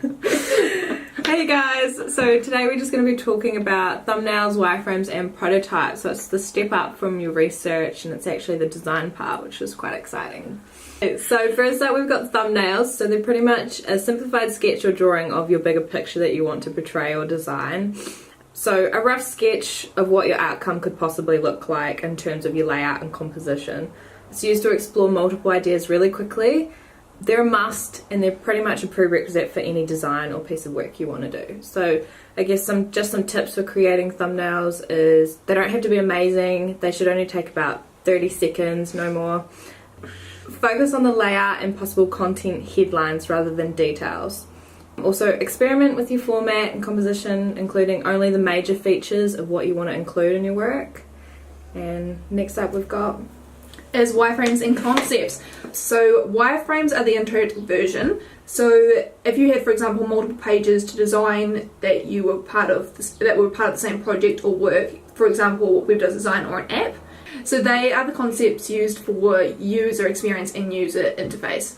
Hey guys, so today we're just going to be talking about thumbnails, wireframes and prototypes. So it's the step up from your research and it's actually the design part, which is quite exciting. So first up we've got thumbnails. So they're pretty much a simplified sketch or drawing of your bigger picture that you want to portray or design. So a rough sketch of what your outcome could possibly look like in terms of your layout and composition. It's used to explore multiple ideas really quickly. They're a must and they're pretty much a prerequisite for any design or piece of work you want to do. So I guess some tips for creating thumbnails is they don't have to be amazing. They should only take about 30 seconds, no more. Focus on the layout and possible content headlines rather than details. Also experiment with your format and composition, including only the major features of what you want to include in your work. And next up we've got is wireframes and concepts. So wireframes are the interactive version. So if you had, for example, multiple pages to design that you were part of the same project or work, for example, web design or an app, so they are the concepts used for user experience and user interface.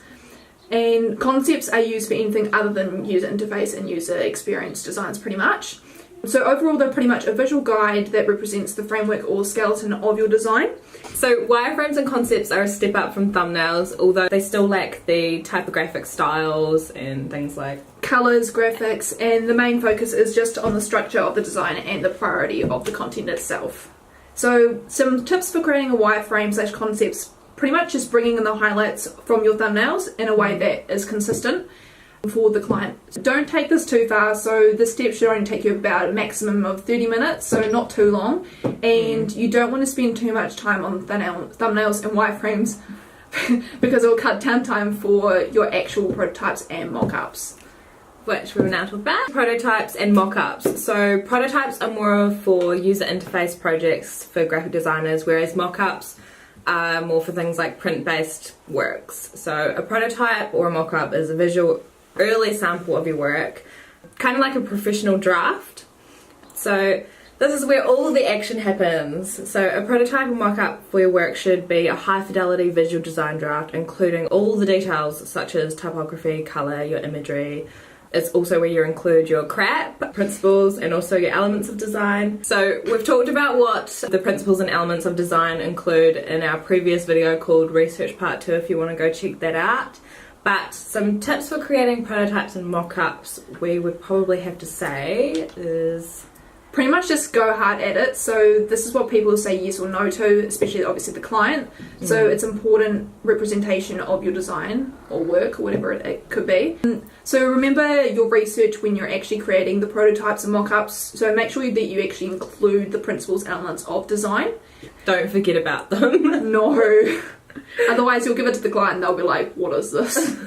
And concepts are used for anything other than user interface and user experience designs pretty much. So overall they're pretty much a visual guide that represents the framework or skeleton of your design. So wireframes and concepts are a step up from thumbnails, although they still lack the typographic styles and things like colours, graphics, and the main focus is just on the structure of the design and the priority of the content itself. So some tips for creating a wireframe / concepts, pretty much just bringing in the highlights from your thumbnails in a way that is consistent for the client. Don't take this too far, so this step should only take you about a maximum of 30 minutes, so not too long, and you don't want to spend too much time on thumbnails and wireframes because it will cut down time for your actual prototypes and mock-ups. Which we will now talk about. Prototypes and mock-ups. So prototypes are more for user interface projects for graphic designers, whereas mock-ups are more for things like print-based works. So a prototype or a mock-up is a visual early sample of your work, kind of like a professional draft. So this is where all the action happens. So a prototype or mock-up for your work should be a high fidelity visual design draft, including all the details such as typography, colour, your imagery. It's also where you include your CRAP principles and also your elements of design. So we've talked about what the principles and elements of design include in our previous video called Research Part 2 if you want to go check that out. But some tips for creating prototypes and mock-ups we would probably have to say is pretty much just go hard at it. So this is what people say yes or no to, especially obviously the client. So it's important representation of your design or work or whatever it could be. So remember your research when you're actually creating the prototypes and mock-ups. So make sure that you actually include the principles and elements of design. Don't forget about them. No. Otherwise you'll give it to the client and they'll be like, what is this?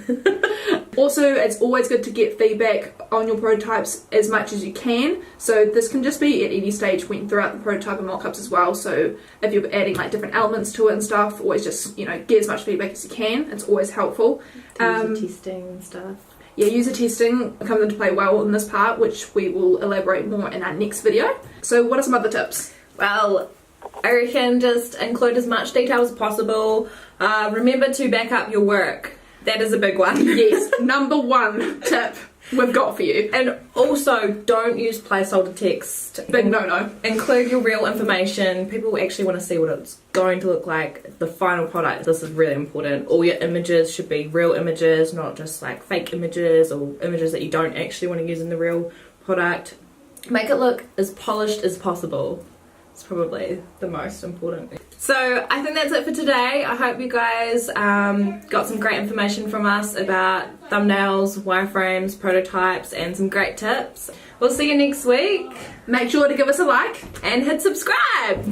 Also, it's always good to get feedback on your prototypes as much as you can. So this can just be at any stage throughout the prototype and mock-ups as well. So if you're adding like different elements to it and stuff, always just, you know, get as much feedback as you can. It's always helpful. User testing and stuff. Yeah, user testing comes into play well in this part, which we will elaborate more in our next video. So what are some other tips? Well, I reckon just include as much detail as possible. Remember to back up your work. That is a big one. Yes, number one tip we've got for you. And also, don't use placeholder text. Big no-no. Include your real information. People actually want to see what it's going to look like, the final product. This is really important. All your images should be real images, not just like fake images or images that you don't actually want to use in the real product. Make it look as polished as possible. It's probably the most important thing. So I think that's it for today. I hope you guys got some great information from us about thumbnails, wireframes, prototypes and some great tips. We'll see you next week. Make sure to give us a like and hit subscribe.